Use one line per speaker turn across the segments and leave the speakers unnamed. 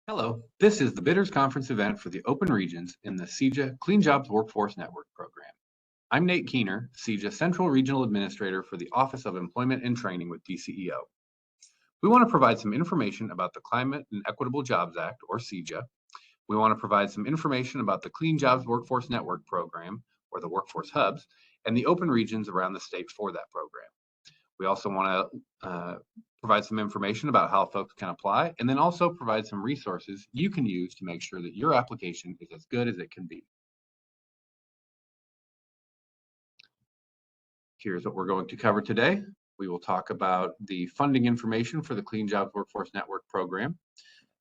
Hello, this is the Bidders Conference event for the Open Regions in the CEJA Clean Jobs Workforce Network program. I'm Nate Keener, CEJA Central Regional Administrator for the Office of Employment and Training with DCEO. We want to provide some information about the Climate and Equitable Jobs Act, or CEJA. We want to provide some information about the Clean Jobs Workforce Network program, or the Workforce Hubs, and the open regions around the state for that program. We also want to provide some information about how folks can apply, and then also provide some resources you can use to make sure that your application is as good as it can be. Here's what we're going to cover today. We will talk about the funding information for the Clean Jobs Workforce Network program,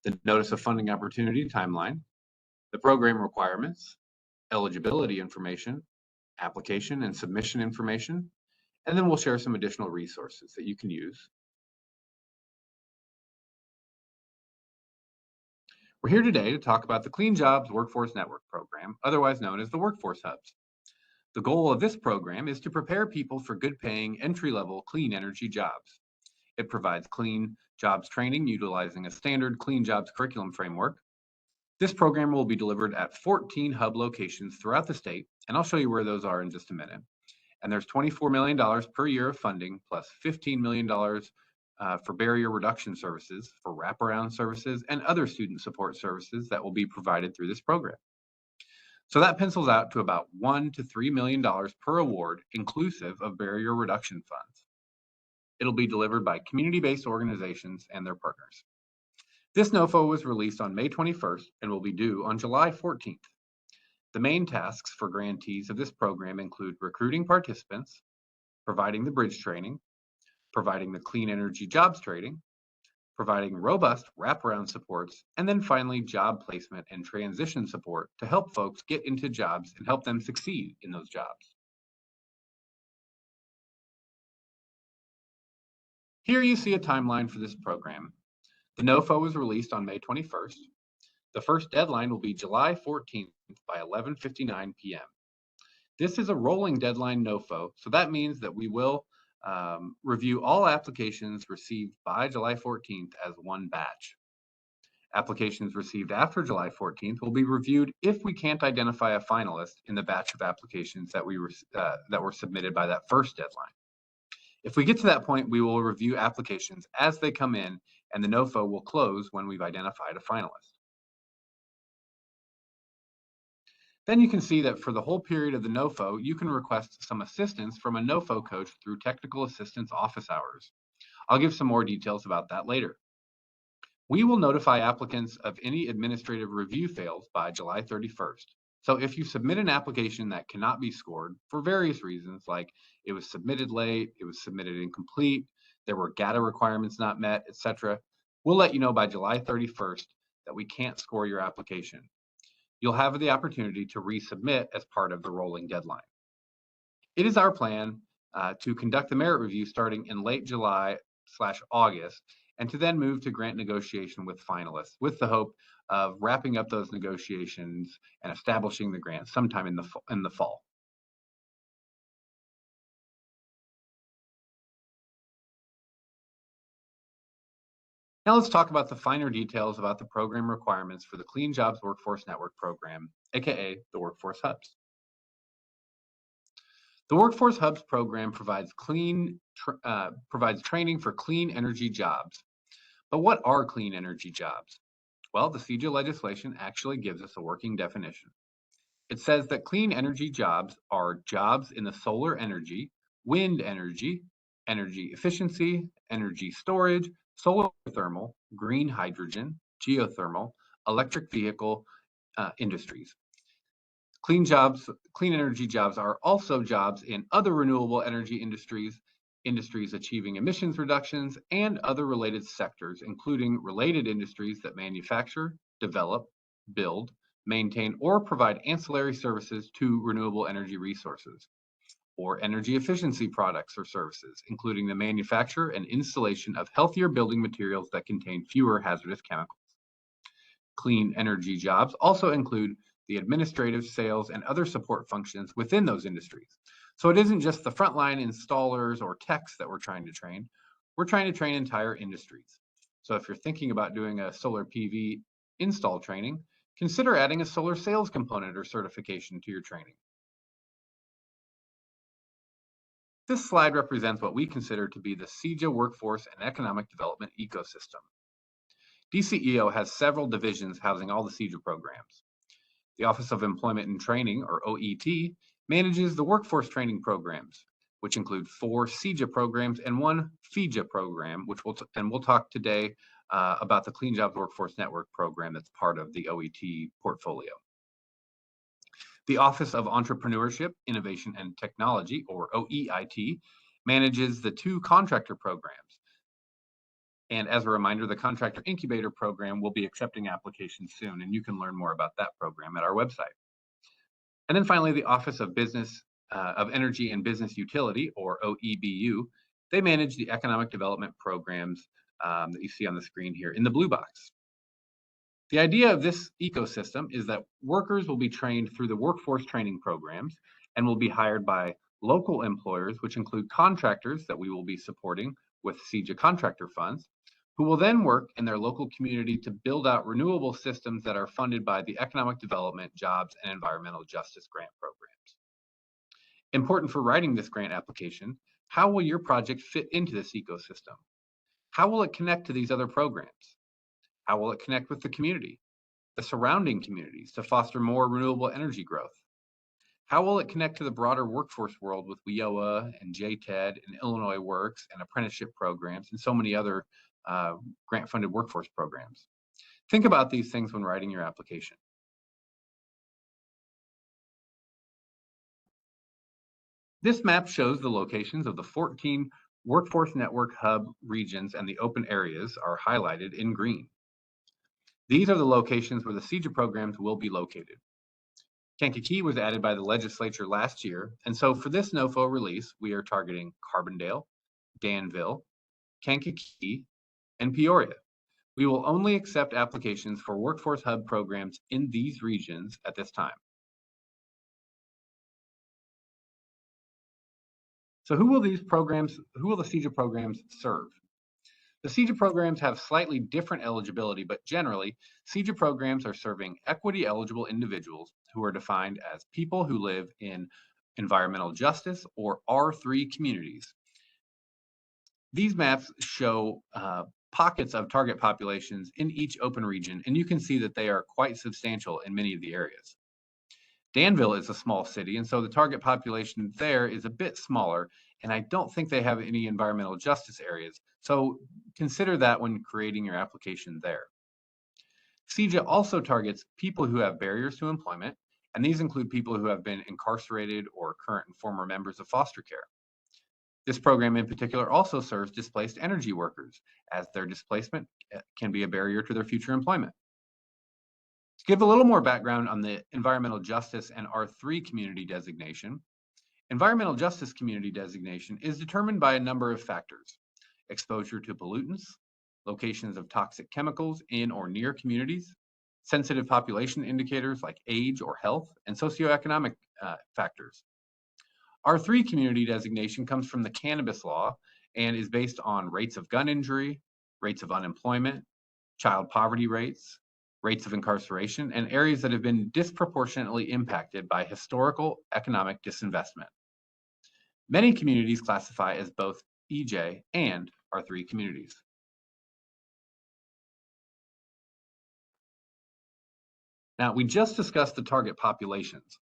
the Notice of Funding Opportunity timeline, the program requirements, eligibility information, application and submission information, and then we'll share some additional resources that you can use. We're here today to talk about the Clean Jobs Workforce Network program, otherwise known as the Workforce Hubs. The goal of this program is to prepare people for good-paying, entry-level clean energy jobs. It provides clean jobs training utilizing a standard clean jobs curriculum framework. This program will be delivered at 14 hub locations throughout the state, and I'll show you where those are in just a minute. And there's $24 million per year of funding, plus $15 million for barrier reduction services, for wraparound services, and other student support services that will be provided through this program. So that pencils out to about $1 to $3 million per award, inclusive of barrier reduction funds. It'll be delivered by community-based organizations and their partners. This NOFO was released on May 21st and will be due on July 14th. The main tasks for grantees of this program include recruiting participants, providing the bridge training, providing the clean energy jobs training, providing robust wraparound supports, and then finally job placement and transition support to help folks get into jobs and help them succeed in those jobs. Here you see a timeline for this program. The NOFO was released on May 21st. The first deadline will be July 14th by 11:59 p.m. This is a rolling deadline NOFO, so that means that we will review all applications received by July 14th as one batch. Applications received after July 14th will be reviewed if we can't identify a finalist in the batch of applications that were submitted by that first deadline. If we get to that point, we will review applications as they come in, and the NOFO will close when we've identified a finalist. Then you can see that for the whole period of the NOFO, you can request some assistance from a NOFO coach through technical assistance office hours. I'll give some more details about that later. We will notify applicants of any administrative review fails by July 31st. So if you submit an application that cannot be scored for various reasons, like it was submitted late, it was submitted incomplete, there were GATA requirements not met, etc., we'll let you know by July 31st that we can't score your application. You'll have the opportunity to resubmit as part of the rolling deadline. It is our plan to conduct the merit review starting in late July/August, and to then move to grant negotiation with finalists, with the hope of wrapping up those negotiations and establishing the grant sometime in the fall. Now let's talk about the finer details about the program requirements for the Clean Jobs Workforce Network program, aka the Workforce Hubs. The Workforce Hubs program provides training for clean energy jobs. But what are clean energy jobs? Well, the CEJA legislation actually gives us a working definition. It says that clean energy jobs are jobs in the solar energy, wind energy, energy efficiency, energy storage, solar thermal, green hydrogen, geothermal, electric vehicle industries. Clean energy jobs are also jobs in other renewable energy industries, industries achieving emissions reductions, and other related sectors, including related industries that manufacture, develop, build, maintain, or provide ancillary services to renewable energy resources, or energy efficiency products or services, including the manufacture and installation of healthier building materials that contain fewer hazardous chemicals. Clean energy jobs also include the administrative, sales, and other support functions within those industries. So it isn't just the frontline installers or techs that we're trying to train. We're trying to train entire industries. So if you're thinking about doing a solar PV install training, consider adding a solar sales component or certification to your training. This slide represents what we consider to be the CEJA workforce and economic development ecosystem. DCEO has several divisions housing all the CEJA programs. The Office of Employment and Training, or OET, manages the workforce training programs, which include 4 CEJA programs and 1 FEJA program, which we'll talk today about the Clean Jobs Workforce Network program that's part of the OET portfolio. The Office of Entrepreneurship, Innovation, and Technology, or OEIT, manages the 2 contractor programs. And as a reminder, the Contractor Incubator program will be accepting applications soon, and you can learn more about that program at our website. And then finally, the Office of Energy and Business Utility, or OEBU, they manage the economic development programs that you see on the screen here in the blue box. The idea of this ecosystem is that workers will be trained through the workforce training programs and will be hired by local employers, which include contractors that we will be supporting with CEJA contractor funds, who will then work in their local community to build out renewable systems that are funded by the Economic Development, Jobs, and Environmental Justice grant programs. Important for writing this grant application, how will your project fit into this ecosystem? How will it connect to these other programs? How will it connect with the community, the surrounding communities, to foster more renewable energy growth? How will it connect to the broader workforce world with WIOA and JTED and Illinois Works and apprenticeship programs and so many other grant-funded workforce programs? Think about these things when writing your application. This map shows the locations of the 14 Workforce Network Hub regions, and the open areas are highlighted in green. These are the locations where the CEJA programs will be located. Kankakee was added by the legislature last year, and so for this NOFO release, we are targeting Carbondale, Danville, Kankakee, and Peoria. We will only accept applications for Workforce Hub programs in these regions at this time. So who will the CEJA programs serve? The CEJA programs have slightly different eligibility, but generally, CEJA programs are serving equity-eligible individuals who are defined as people who live in environmental justice or R3 communities. These maps show pockets of target populations in each open region, and you can see that they are quite substantial in many of the areas. Danville is a small city, and so the target population there is a bit smaller, and I don't think they have any environmental justice areas, so consider that when creating your application there. CEJA also targets people who have barriers to employment, and these include people who have been incarcerated or current and former members of foster care. This program in particular also serves displaced energy workers, as their displacement can be a barrier to their future employment. To give a little more background on the environmental justice and R3 community designation, environmental justice community designation is determined by a number of factors: exposure to pollutants, locations of toxic chemicals in or near communities, sensitive population indicators like age or health, and socioeconomic factors. R3 community designation comes from the cannabis law and is based on rates of gun injury, rates of unemployment, child poverty rates, rates of incarceration, and areas that have been disproportionately impacted by historical economic disinvestment. Many communities classify as both EJ and R3 communities. Now, we just discussed the target populations,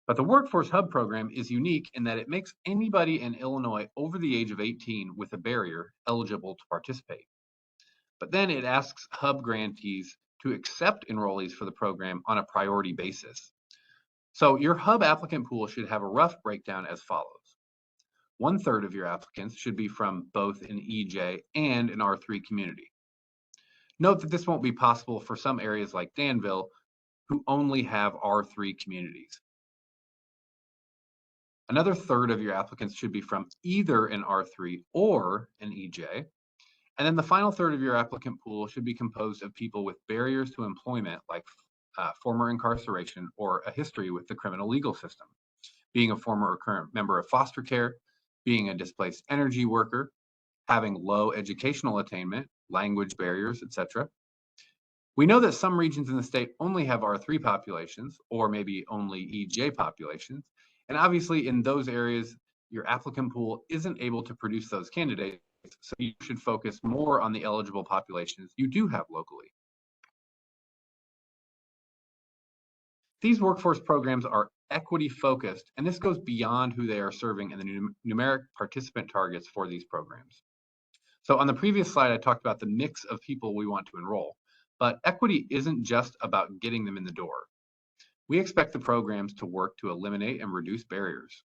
but the Workforce Hub program is unique in that it makes anybody in Illinois over the age of 18 with a barrier eligible to participate. But then it asks Hub grantees to accept enrollees for the program on a priority basis. So your Hub applicant pool should have a rough breakdown as follows. 1/3 of your applicants should be from both an EJ and an R3 community. Note that this won't be possible for some areas like Danville, who only have R3 communities. Another 1/3 of your applicants should be from either an R3 or an EJ. And then the final 1/3 of your applicant pool should be composed of people with barriers to employment, like former incarceration or a history with the criminal legal system, being a former or current member of foster care, being a displaced energy worker, having low educational attainment, language barriers, etc., We know that some regions in the state only have R3 populations, or maybe only EJ populations, and obviously in those areas, your applicant pool isn't able to produce those candidates, so you should focus more on the eligible populations you do have locally. These workforce programs are equity focused, and this goes beyond who they are serving and the numeric participant targets for these programs. So on the previous slide, I talked about the mix of people we want to enroll, but equity isn't just about getting them in the door. We expect the programs to work to eliminate and reduce barriers.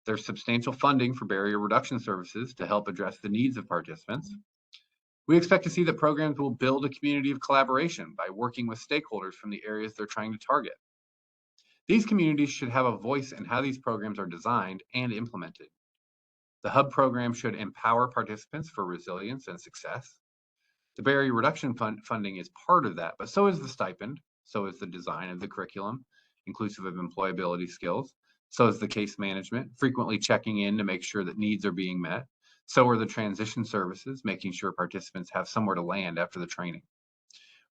There's substantial funding for barrier reduction services to help address the needs of participants. We expect to see that programs will build a community of collaboration by working with stakeholders from the areas they're trying to target. These communities should have a voice in how these programs are designed and implemented. The Hub program should empower participants for resilience and success. The barrier reduction funding is part of that, but so is the stipend, so is the design of the curriculum, inclusive of employability skills, so is the case management, frequently checking in to make sure that needs are being met, so are the transition services, making sure participants have somewhere to land after the training.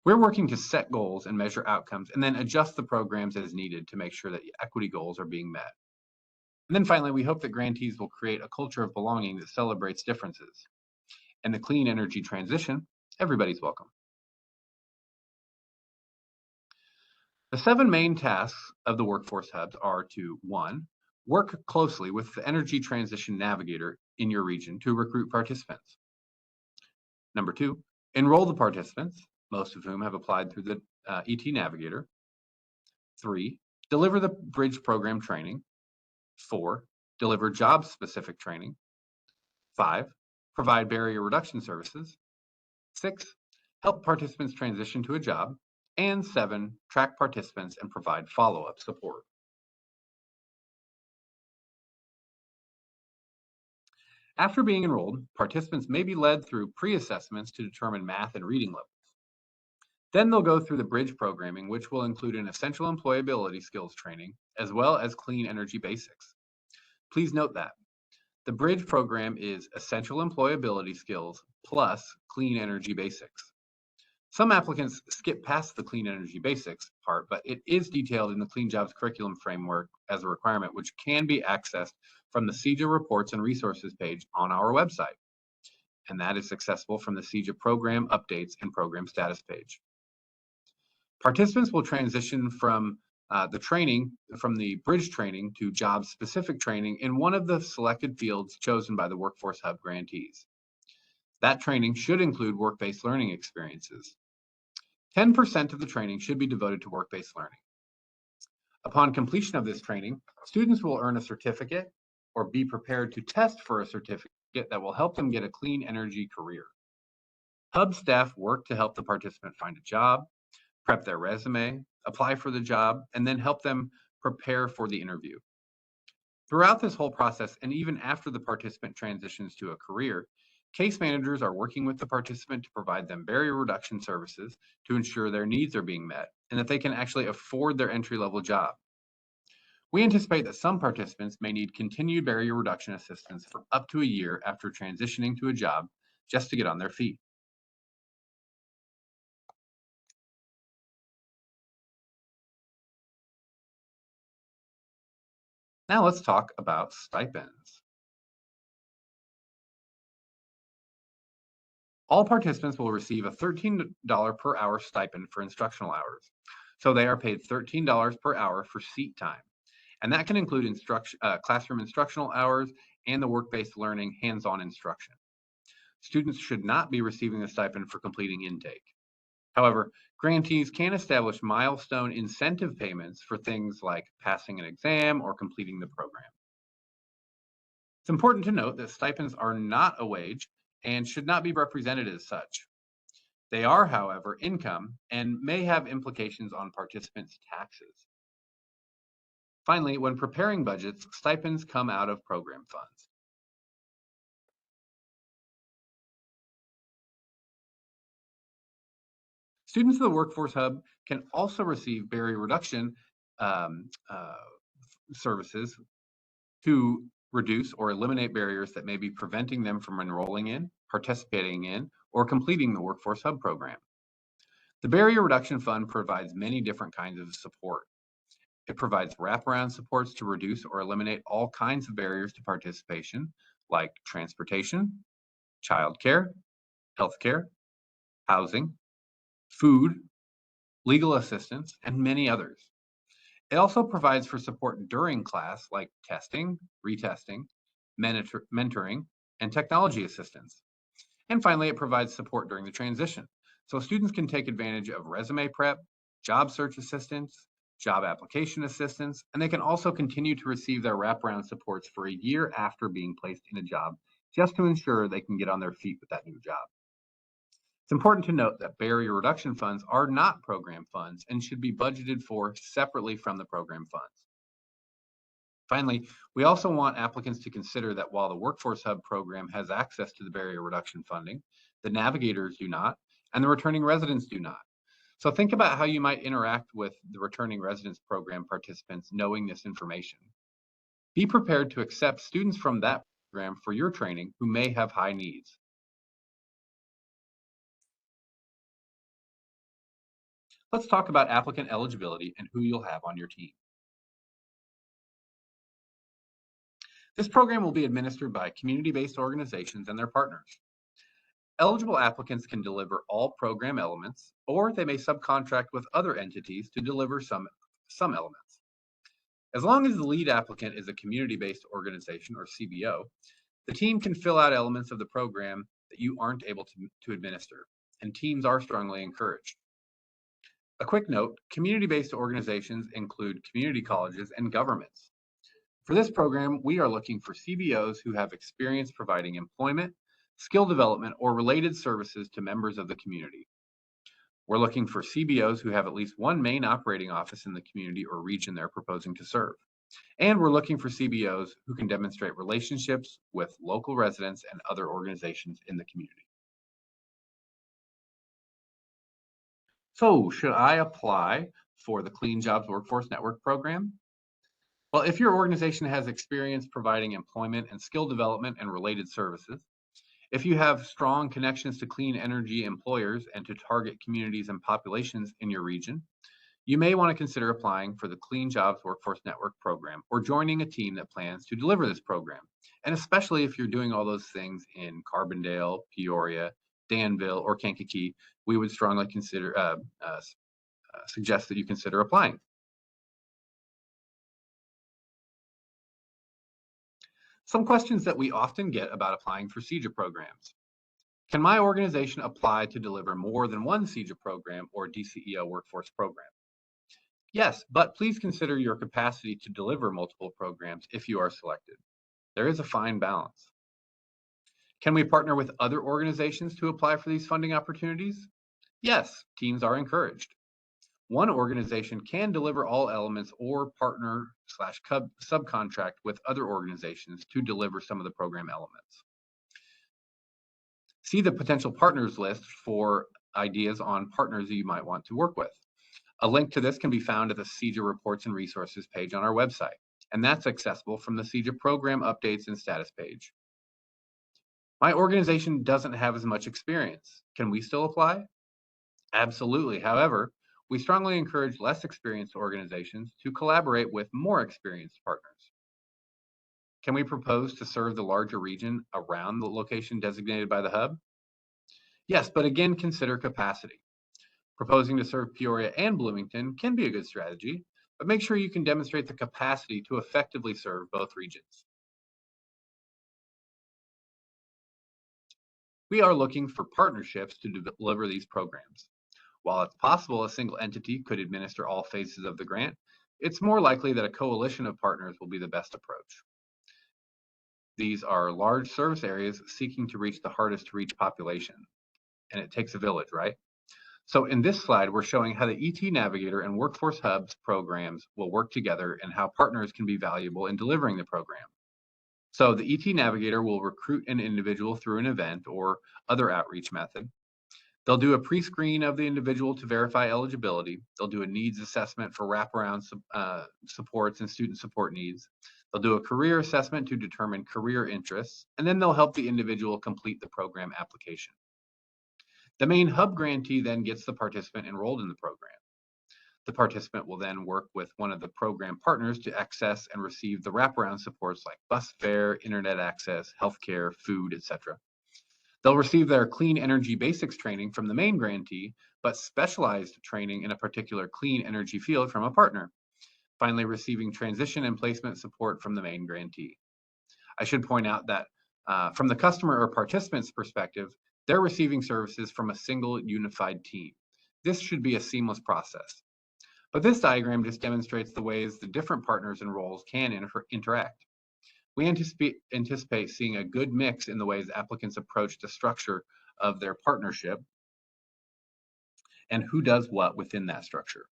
We're working to set goals and measure outcomes and then adjust the programs as needed to make sure that equity goals are being met. And then finally, we hope that grantees will create a culture of belonging that celebrates differences. And the clean energy transition, everybody's welcome. The 7 main tasks of the workforce hubs are to 1, work closely with the energy transition navigator in your region to recruit participants. Number 2, enroll the participants, most of whom have applied through the ET Navigator. 3, deliver the bridge program training. 4, deliver job-specific training. 5, provide barrier reduction services. 6, help participants transition to a job. And 7, track participants and provide follow-up support. After being enrolled, participants may be led through pre-assessments to determine math and reading levels. Then they'll go through the bridge programming, which will include an essential employability skills training, as well as clean energy basics. Please note that the bridge program is essential employability skills plus clean energy basics. Some applicants skip past the clean energy basics part, but it is detailed in the Clean Jobs curriculum framework as a requirement, which can be accessed from the CEJA reports and resources page on our website. And that is accessible from the CEJA program updates and program status page. Participants will transition from the bridge training to job-specific training in one of the selected fields chosen by the Workforce Hub grantees. That training should include work-based learning experiences. 10% of the training should be devoted to work-based learning. Upon completion of this training, students will earn a certificate or be prepared to test for a certificate that will help them get a clean energy career. Hub staff work to help the participant find a job, prep their resume, apply for the job, and then help them prepare for the interview. Throughout this whole process, and even after the participant transitions to a career, case managers are working with the participant to provide them barrier reduction services to ensure their needs are being met and that they can actually afford their entry-level job. We anticipate that some participants may need continued barrier reduction assistance for up to a year after transitioning to a job just to get on their feet. Now let's talk about stipends. All participants will receive a $13 per hour stipend for instructional hours. So they are paid $13 per hour for seat time. And that can include classroom instructional hours and the work-based learning hands-on instruction. Students should not be receiving the stipend for completing intake. However, grantees can establish milestone incentive payments for things like passing an exam or completing the program. It's important to note that stipends are not a wage and should not be represented as such. They are, however, income and may have implications on participants' taxes. Finally, when preparing budgets, stipends come out of program funds. Students of the Workforce Hub can also receive barrier reduction services to reduce or eliminate barriers that may be preventing them from enrolling in, participating in, or completing the Workforce Hub program. The Barrier Reduction Fund provides many different kinds of support. It provides wraparound supports to reduce or eliminate all kinds of barriers to participation, like transportation, childcare, healthcare, housing, food, legal assistance, and many others. It also provides for support during class, like testing, retesting, mentoring, and technology assistance. And finally, it provides support during the transition. So students can take advantage of resume prep, job search assistance, job application assistance, and they can also continue to receive their wraparound supports for a year after being placed in a job, just to ensure they can get on their feet with that new job. It's important to note that barrier reduction funds are not program funds and should be budgeted for separately from the program funds. Finally, we also want applicants to consider that while the Workforce Hub program has access to the barrier reduction funding, the navigators do not, and the returning residents do not. So think about how you might interact with the returning residents program participants knowing this information. Be prepared to accept students from that program for your training who may have high needs. Let's talk about applicant eligibility and who you'll have on your team. This program will be administered by community-based organizations and their partners. Eligible applicants can deliver all program elements, or they may subcontract with other entities to deliver some elements. As long as the lead applicant is a community-based organization or CBO, the team can fill out elements of the program that you aren't able to administer, and teams are strongly encouraged. A quick note, community-based organizations include community colleges and governments. For this program, we are looking for CBOs who have experience providing employment, skill development, or related services to members of the community. We're looking for CBOs who have at least one main operating office in the community or region they're proposing to serve. And we're looking for CBOs who can demonstrate relationships with local residents and other organizations in the community. So, should I apply for the Clean Jobs Workforce Network program? Well, if your organization has experience providing employment and skill development and related services, if you have strong connections to clean energy employers and to target communities and populations in your region, you may want to consider applying for the Clean Jobs Workforce Network program or joining a team that plans to deliver this program. And especially if you're doing all those things in Carbondale, Peoria, Danville, or Kankakee, we would strongly suggest that you consider applying. Some questions that we often get about applying for CEJA programs. Can my organization apply to deliver more than one CEJA program or DCEO workforce program? Yes, but please consider your capacity to deliver multiple programs if you are selected. There is a fine balance. Can we partner with other organizations to apply for these funding opportunities? Yes, teams are encouraged. One organization can deliver all elements or partner/subcontract with other organizations to deliver some of the program elements. See the potential partners list for ideas on partners that you might want to work with. A link to this can be found at the CEJA Reports and Resources page on our website, and that's accessible from the CEJA Program Updates and Status page. My organization doesn't have as much experience. Can we still apply? Absolutely. However, we strongly encourage less experienced organizations to collaborate with more experienced partners. Can we propose to serve the larger region around the location designated by the hub? Yes, but again, consider capacity. Proposing to serve Peoria and Bloomington can be a good strategy, but make sure you can demonstrate the capacity to effectively serve both regions. We are looking for partnerships to deliver these programs. While it's possible a single entity could administer all phases of the grant, it's more likely that a coalition of partners will be the best approach. These are large service areas seeking to reach the hardest to reach population, and it takes a village, right? So in this slide, we're showing how the ET Navigator and Workforce Hubs programs will work together and how partners can be valuable in delivering the program. So the ET Navigator will recruit an individual through an event or other outreach method. They'll do a pre-screen of the individual to verify eligibility. They'll do a needs assessment for wraparound supports and student support needs. They'll do a career assessment to determine career interests, and then they'll help the individual complete the program application. The main hub grantee then gets the participant enrolled in the program. The participant will then work with one of the program partners to access and receive the wraparound supports like bus fare, internet access, healthcare, food, etc. They'll receive their clean energy basics training from the main grantee, but specialized training in a particular clean energy field from a partner. Finally, receiving transition and placement support from the main grantee. I should point out that from the customer or participant's perspective, they're receiving services from a single unified team. This should be a seamless process. But this diagram just demonstrates the ways the different partners and roles can interact. We anticipate seeing a good mix in the ways applicants approach the structure of their partnership and who does what within that structure.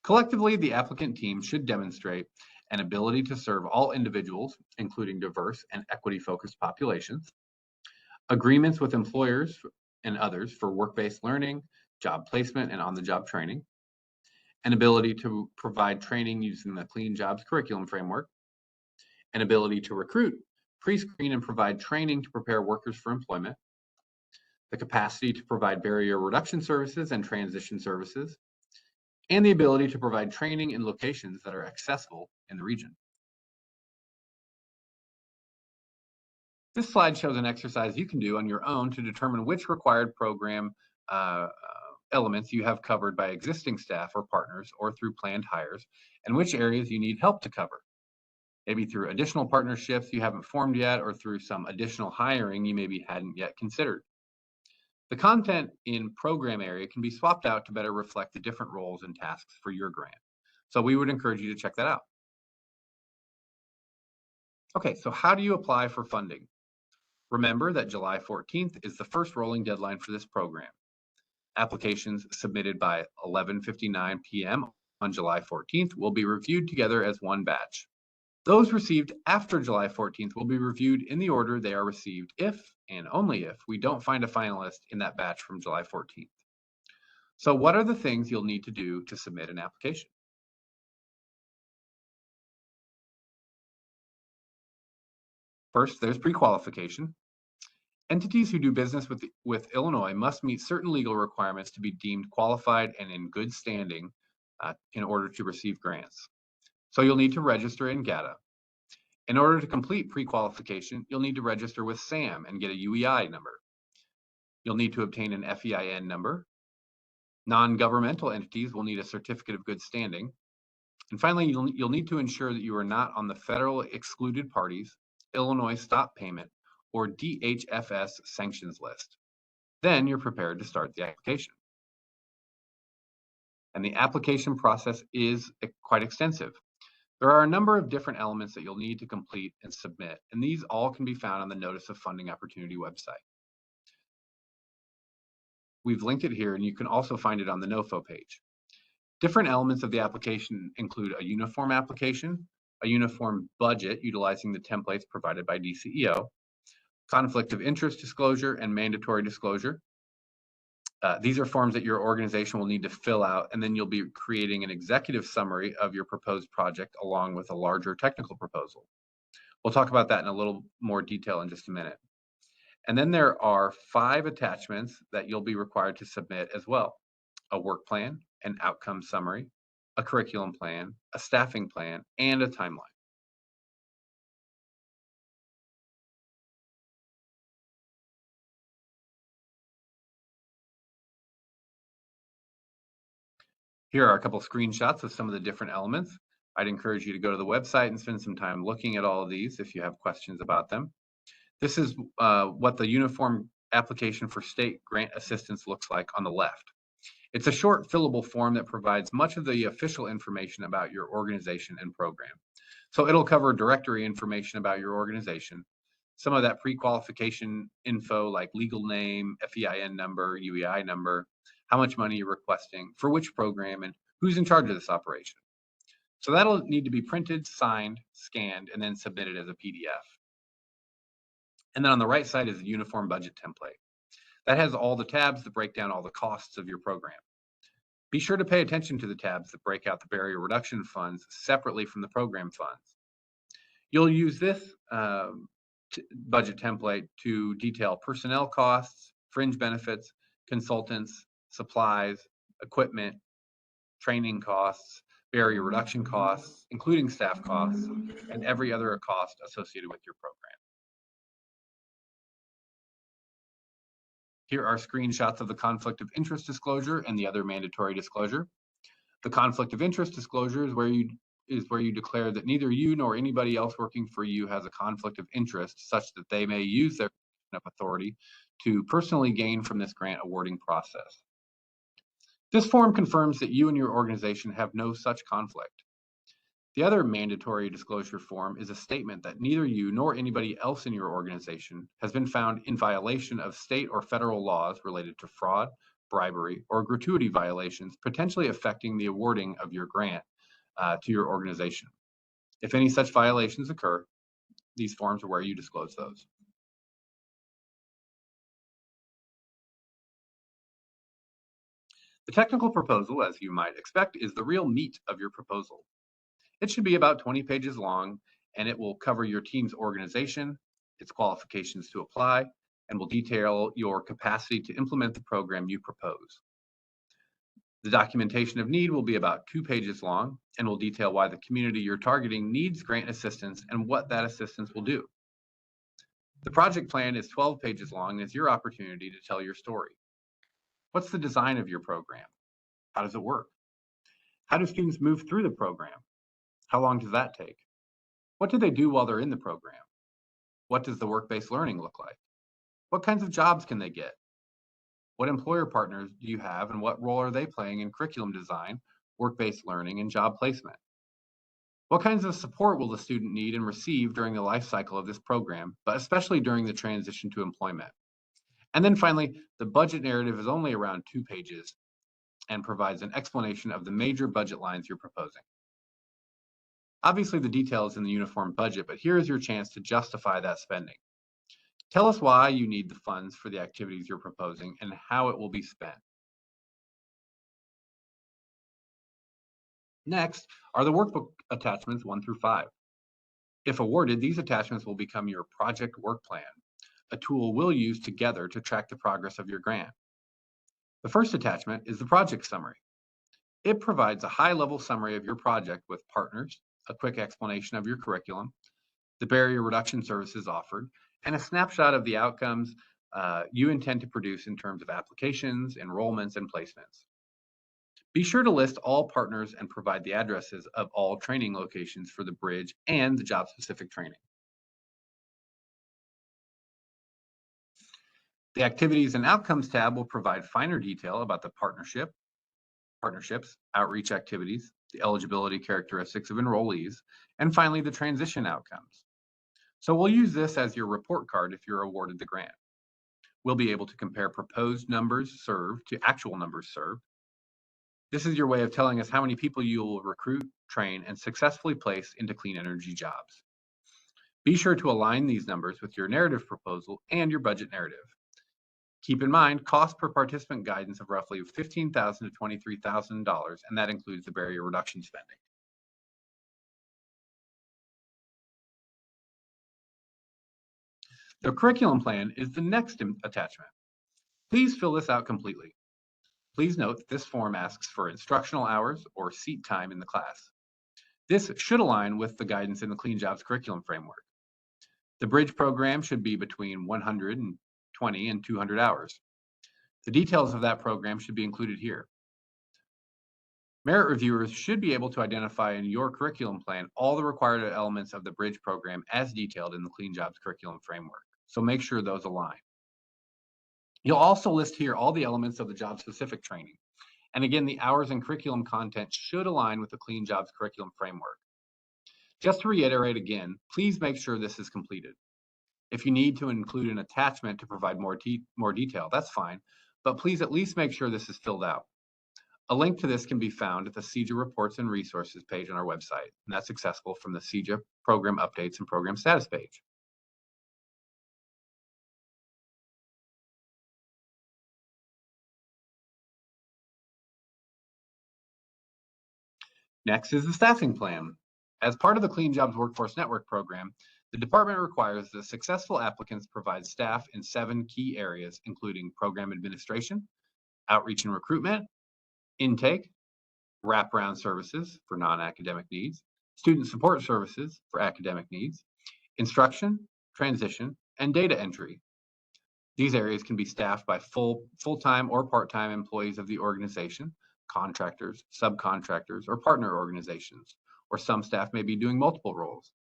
Collectively, the applicant team should demonstrate an ability to serve all individuals, including diverse and equity-focused populations, agreements with employers and others for work-based learning, job placement, and on-the-job training, an ability to provide training using the Clean Jobs curriculum framework, an ability to recruit, pre-screen, and provide training to prepare workers for employment, the capacity to provide barrier reduction services and transition services, and the ability to provide training in locations that are accessible in the region. This slide shows an exercise you can do on your own to determine which required program elements you have covered by existing staff or partners or through planned hires, and which areas you need help to cover. Maybe through additional partnerships you haven't formed yet, or through some additional hiring you maybe hadn't yet considered. The content in program area can be swapped out to better reflect the different roles and tasks for your grant. So we would encourage you to check that out. Okay, so how do you apply for funding? Remember that July 14th is the first rolling deadline for this program. Applications submitted by 11:59 p.m. on July 14th will be reviewed together as one batch. Those received after July 14th will be reviewed in the order they are received if, and only if, we don't find a finalist in that batch from July 14th. So what are the things you'll need to do to submit an application? First, there's pre-qualification. Entities who do business with Illinois must meet certain legal requirements to be deemed qualified and in good standing in order to receive grants. So you'll need to register in GATA. In order to complete pre-qualification, you'll need to register with SAM and get a UEI number. You'll need to obtain an FEIN number. Non-governmental entities will need a certificate of good standing. And finally, you'll need to ensure that you are not on the federal excluded parties, Illinois stop payment, or DHFS sanctions list. Then you're prepared to start the application. And the application process is quite extensive. There are a number of different elements that you'll need to complete and submit, and these all can be found on the Notice of Funding Opportunity website. We've linked it here, and you can also find it on the NOFO page. Different elements of the application include a uniform application, a uniform budget utilizing the templates provided by DCEO, conflict of interest disclosure, and mandatory disclosure. These are forms that your organization will need to fill out, and then you'll be creating an executive summary of your proposed project along with a larger technical proposal. We'll talk about that in a little more detail in just a minute. And then there are 5 attachments that you'll be required to submit as well: a work plan, an outcome summary, a curriculum plan, a staffing plan, and a timeline. Here are a couple screenshots of some of the different elements. I'd encourage you to go to the website and spend some time looking at all of these if you have questions about them. This is what the uniform application for state grant assistance looks like on the left. It's a short fillable form that provides much of the official information about your organization and program. So it'll cover directory information about your organization, some of that pre-qualification info like legal name, FEIN number, UEI number, how much money you're requesting, for which program, and who's in charge of this operation. So that'll need to be printed, signed, scanned, and then submitted as a PDF. And then on the right side is the uniform budget template. That has all the tabs that break down all the costs of your program. Be sure to pay attention to the tabs that break out the barrier reduction funds separately from the program funds. You'll use this budget template to detail personnel costs, fringe benefits, consultants, supplies, equipment, training costs, barrier reduction costs, including staff costs, and every other cost associated with your program. Here are screenshots of the conflict of interest disclosure and the other mandatory disclosure. The conflict of interest disclosure is where you declare that neither you nor anybody else working for you has a conflict of interest such that they may use their authority to personally gain from this grant awarding process. This form confirms that you and your organization have no such conflict. The other mandatory disclosure form is a statement that neither you nor anybody else in your organization has been found in violation of state or federal laws related to fraud, bribery, or gratuity violations potentially affecting the awarding of your grant to your organization. If any such violations occur, these forms are where you disclose those. The technical proposal, as you might expect, is the real meat of your proposal. It should be about 20 pages long, and it will cover your team's organization, its qualifications to apply, and will detail your capacity to implement the program you propose. The documentation of need will be about 2 pages long and will detail why the community you're targeting needs grant assistance and what that assistance will do. The project plan is 12 pages long and is your opportunity to tell your story. What's the design of your program? How does it work? How do students move through the program? How long does that take? What do they do while they're in the program? What does the work-based learning look like? What kinds of jobs can they get? What employer partners do you have and what role are they playing in curriculum design, work-based learning, and job placement? What kinds of support will the student need and receive during the life cycle of this program, but especially during the transition to employment? And then finally, the budget narrative is only around 2 pages and provides an explanation of the major budget lines you're proposing. Obviously, the detail is in the uniform budget, but here is your chance to justify that spending. Tell us why you need the funds for the activities you're proposing and how it will be spent. Next are the workbook attachments 1 through 5. If awarded, these attachments will become your project work plan, a tool we'll use together to track the progress of your grant. The first attachment is the project summary. It provides a high-level summary of your project with partners, a quick explanation of your curriculum, the barrier reduction services offered, and a snapshot of the outcomes you intend to produce in terms of applications, enrollments, and placements. Be sure to list all partners and provide the addresses of all training locations for the bridge and the job-specific training. The Activities and Outcomes tab will provide finer detail about the partnerships, outreach activities, the eligibility characteristics of enrollees, and finally the transition outcomes. So we'll use this as your report card if you're awarded the grant. We'll be able to compare proposed numbers served to actual numbers served. This is your way of telling us how many people you will recruit, train, and successfully place into clean energy jobs. Be sure to align these numbers with your narrative proposal and your budget narrative. Keep in mind cost per participant guidance of roughly $15,000 to $23,000, and that includes the barrier reduction spending. The curriculum plan is the next attachment. Please fill this out completely. Please note that this form asks for instructional hours or seat time in the class. This should align with the guidance in the Clean Jobs curriculum framework. The bridge program should be between 120 and 200 hours. The details of that program should be included here. Merit reviewers should be able to identify in your curriculum plan all the required elements of the bridge program as detailed in the Clean Jobs curriculum framework. So make sure those align. You'll also list here all the elements of the job-specific training. And again, the hours and curriculum content should align with the Clean Jobs curriculum framework. Just to reiterate again, please make sure this is completed. If you need to include an attachment to provide more detail, that's fine, but please at least make sure this is filled out. A link to this can be found at the CEJA Reports and Resources page on our website, and that's accessible from the CEJA Program Updates and Program Status page. Next is the staffing plan. As part of the Clean Jobs Workforce Network program, The department requires that successful applicants provide staff in 7 key areas, including program administration, outreach and recruitment, intake, wraparound services for non-academic needs, student support services for academic needs, instruction, transition, and data entry. These areas can be staffed by full-time or part-time employees of the organization, contractors, subcontractors, or partner organizations, or some staff may be doing multiple roles.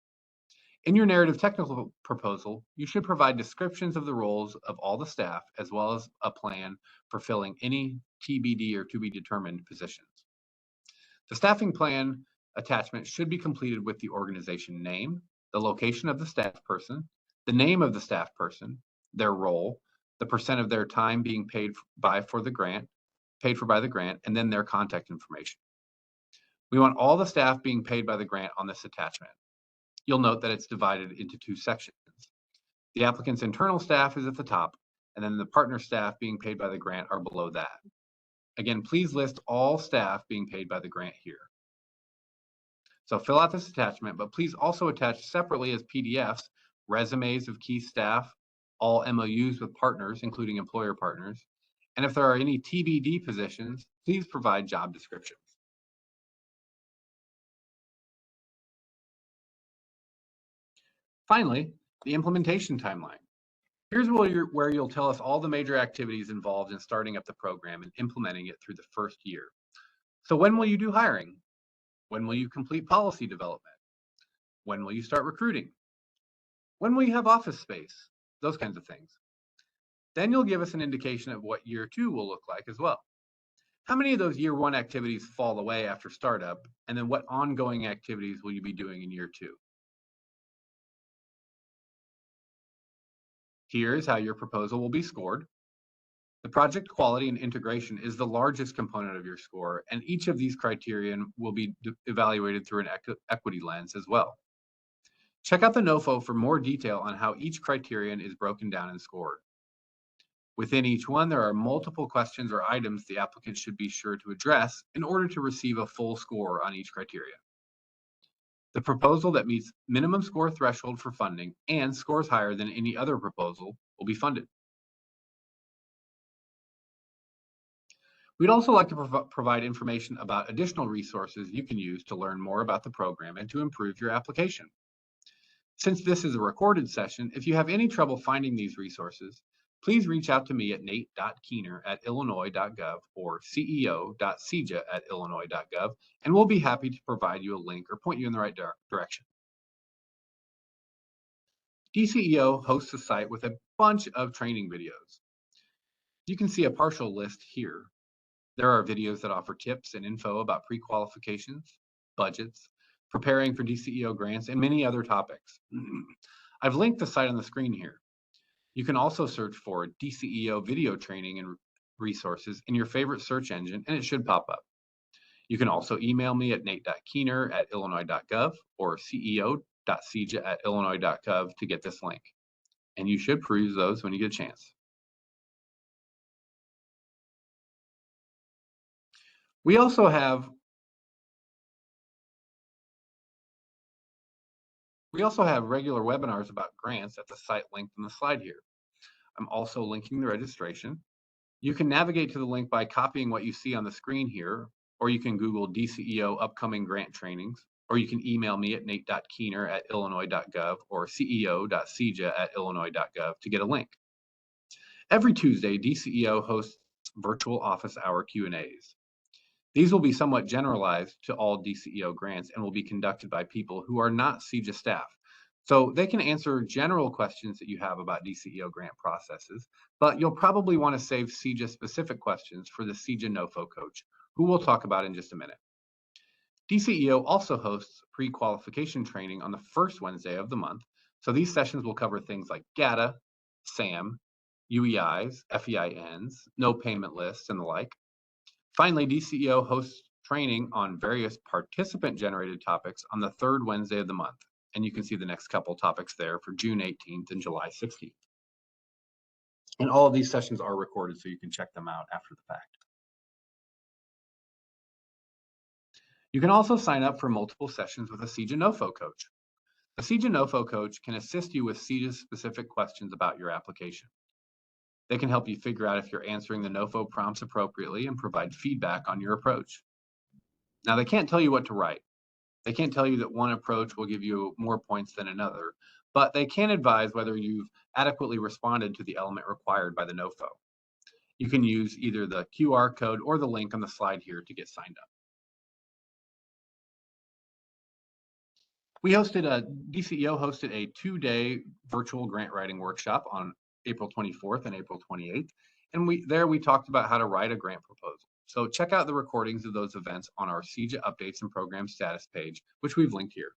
In your narrative technical proposal, you should provide descriptions of the roles of all the staff, as well as a plan for filling any TBD or to be determined positions. The staffing plan attachment should be completed with the organization name, the location of the staff person, the name of the staff person, their role, the percent of their time being paid for by the grant, and then their contact information. We want all the staff being paid by the grant on this attachment. You'll note that it's divided into 2 sections. The applicant's internal staff is at the top, and then the partner staff being paid by the grant are below that. Again, please list all staff being paid by the grant here. So fill out this attachment, but please also attach separately as PDFs resumes of key staff, all MOUs with partners, including employer partners, and if there are any TBD positions, please provide job descriptions. Finally, the implementation timeline. Here's where you'll tell us all the major activities involved in starting up the program and implementing it through the first year. So when will you do hiring? When will you complete policy development? When will you start recruiting? When will you have office space? Those kinds of things. Then you'll give us an indication of what year 2 will look like as well. How many of those year 1 activities fall away after startup? And then what ongoing activities will you be doing in year 2? Here is how your proposal will be scored. The project quality and integration is the largest component of your score, and each of these criterion will be evaluated through an equity lens as well. Check out the NOFO for more detail on how each criterion is broken down and scored. Within each one, there are multiple questions or items the applicant should be sure to address in order to receive a full score on each criteria. The proposal that meets minimum score threshold for funding and scores higher than any other proposal will be funded. We'd also like to provide information about additional resources you can use to learn more about the program and to improve your application. Since this is a recorded session, if you have any trouble finding these resources, please reach out to me at nate.keener@illinois.gov or ceo.ceja@illinois.gov, and we'll be happy to provide you a link or point you in the right direction. DCEO hosts a site with a bunch of training videos. You can see a partial list here. There are videos that offer tips and info about pre-qualifications, budgets, preparing for DCEO grants, and many other topics. I've linked the site on the screen here. You can also search for DCEO video training and resources in your favorite search engine, and it should pop up. You can also email me at nate.keener@illinois.gov or ceo.ceja@illinois.gov to get this link. And you should peruse those when you get a chance. We also have regular webinars about grants at the site linked in the slide here. I'm also linking the registration. You can navigate to the link by copying what you see on the screen here, or you can Google DCEO upcoming grant trainings, or you can email me at nate.keener@illinois.gov or ceo.ceja@illinois.gov to get a link. Every Tuesday, DCEO hosts virtual office hour Q&As. These will be somewhat generalized to all DCEO grants and will be conducted by people who are not CEJA staff. So they can answer general questions that you have about DCEO grant processes, but you'll probably want to save CEJA specific questions for the CEJA NOFO coach, who we'll talk about in just a minute. DCEO also hosts pre-qualification training on the first Wednesday of the month. So these sessions will cover things like GATA, SAM, UEIs, FEINs, no payment lists, and the like. Finally, DCEO hosts training on various participant-generated topics on the third Wednesday of the month. And you can see the next couple topics there for June 18th and July 16th. And all of these sessions are recorded, so you can check them out after the fact. You can also sign up for multiple sessions with a CEJA NOFO coach. A CEJA NOFO coach can assist you with CEJA-specific questions about your application. They can help you figure out if you're answering the NOFO prompts appropriately and provide feedback on your approach. Now, they can't tell you what to write. They can't tell you that one approach will give you more points than another, but they can advise whether you've adequately responded to the element required by the NOFO. You can use either the QR code or the link on the slide here to get signed up. DCEO hosted a 2-day virtual grant writing workshop on April 24th and April 28th. And we talked about how to write a grant proposal. So check out the recordings of those events on our CEJA updates and program status page, which we've linked here.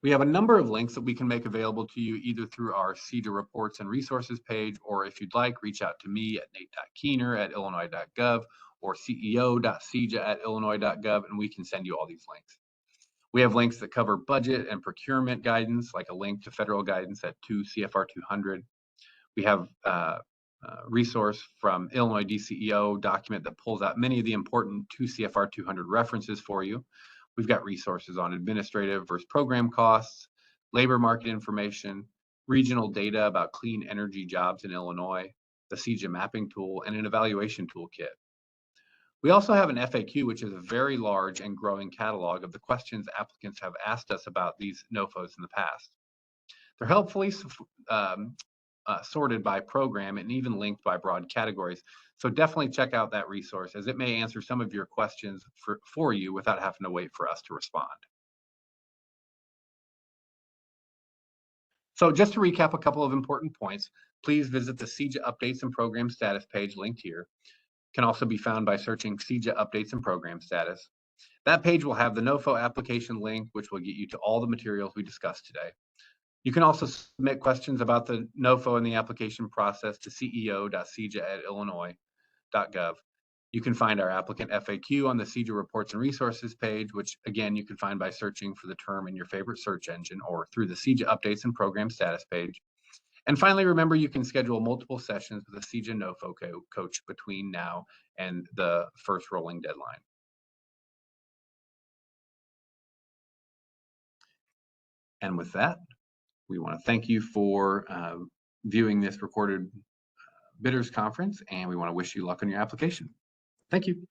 We have a number of links that we can make available to you either through our CEJA reports and resources page, or if you'd like, reach out to me at nate.keener@illinois.gov or ceo.ceja@illinois.gov, and we can send you all these links. We have links that cover budget and procurement guidance, like a link to federal guidance at 2 CFR 200. We have a resource from Illinois DCEO document that pulls out many of the important 2 CFR 200 references for you. We've got resources on administrative versus program costs, labor market information, regional data about clean energy jobs in Illinois, the CEJA mapping tool, and an evaluation toolkit. We also have an FAQ, which is a very large and growing catalog of the questions applicants have asked us about these NOFOs in the past. They're helpfully sorted by program and even linked by broad categories. So definitely check out that resource, as it may answer some of your questions for you without having to wait for us to respond. So just to recap a couple of important points, please visit the CEJA updates and program status page linked here. Can also be found by searching CEJA updates and program status. That page will have the NOFO application link, which will get you to all the materials we discussed today. You can also submit questions about the NOFO and the application process to ceo.ceja@illinois.gov. You can find our applicant FAQ on the CEJA reports and resources page, which again, you can find by searching for the term in your favorite search engine or through the CEJA updates and program status page. And finally, remember, you can schedule multiple sessions with a CEJA NOFO coach between now and the first rolling deadline. And with that, we want to thank you for viewing this recorded bidders conference, and we want to wish you luck on your application. Thank you.